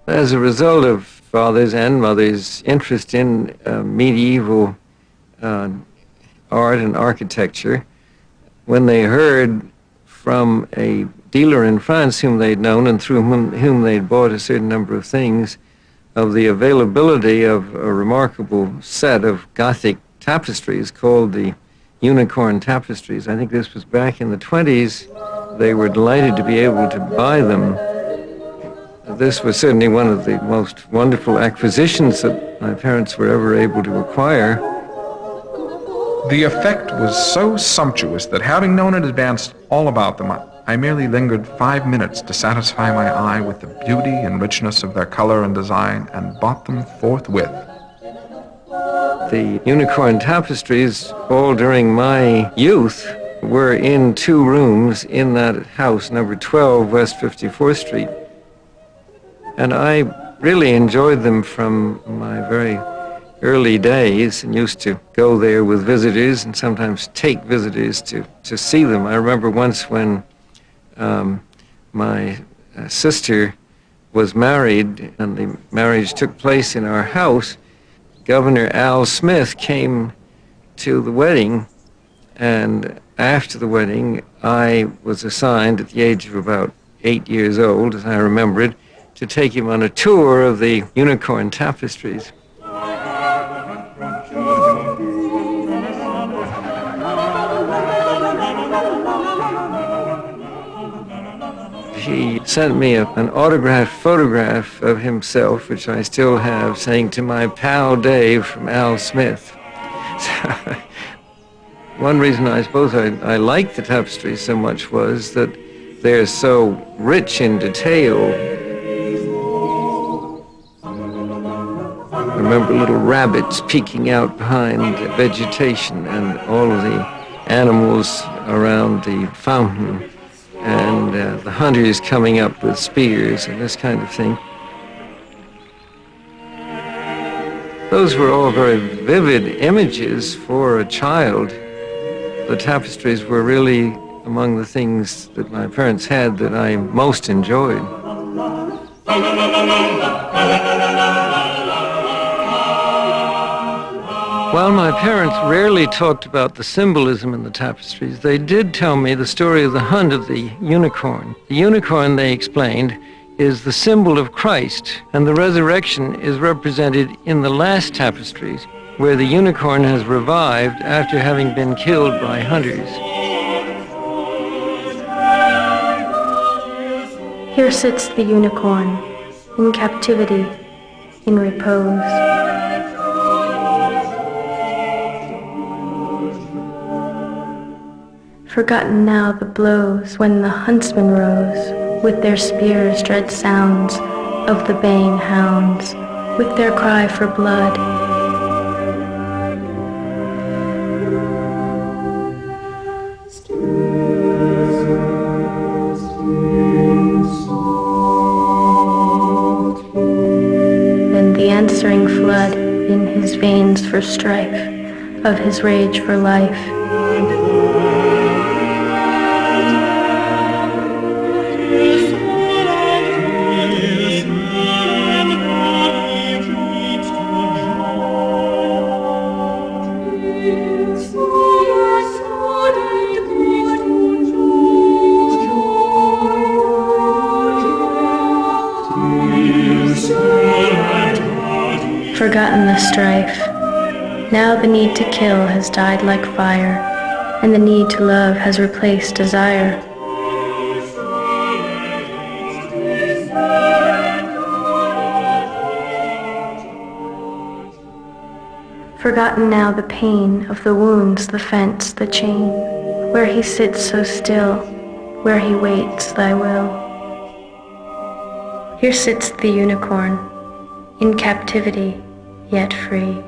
As a result of father's and mother's interest in medieval art and architecture, when they heard from a dealer in France whom they'd known and through whom they'd bought a certain number of things, of the availability of a remarkable set of Gothic tapestries called the Unicorn Tapestries. I think this was back in the 20s. They were delighted to be able to buy them. This was certainly one of the most wonderful acquisitions that my parents were ever able to acquire. The effect was so sumptuous that, having known in advance all about them, I merely lingered 5 minutes to satisfy my eye with the beauty and richness of their color and design, and bought them forthwith. The Unicorn Tapestries, all during my youth, were in 2 rooms in that house, number 12 West 54th Street. And I really enjoyed them from my very early days and used to go there with visitors and sometimes take visitors to see them. I remember once when my sister was married and the marriage took place in our house, Governor Al Smith came to the wedding, and after the wedding I was assigned at the age of about 8 years old, as I remember it, to take him on a tour of the Unicorn Tapestries. He sent me an autographed photograph of himself, which I still have, saying, "To my pal Dave from Al Smith." One reason I suppose I liked the tapestries so much was that they're so rich in detail. I remember little rabbits peeking out behind the vegetation and all of the animals around the fountain, and the hunters coming up with spears and this kind of thing. Those were all very vivid images for a child. The tapestries were really among the things that my parents had that I most enjoyed. While my parents rarely talked about the symbolism in the tapestries, they did tell me the story of the hunt of the unicorn. The unicorn, they explained, is the symbol of Christ, and the resurrection is represented in the last tapestries, where the unicorn has revived after having been killed by hunters. Here sits the unicorn, in captivity, in repose. Forgotten now the blows when the huntsmen rose, with their spears dread sounds of the baying hounds, with their cry for blood. Then the answering flood in his veins for strife, of his rage for life. Forgotten the strife. Now the need to kill has died like fire, and the need to love has replaced desire. Forgotten now the pain of the wounds, the fence, the chain, where he sits so still, where he waits thy will. Here sits the unicorn, in captivity, yet free.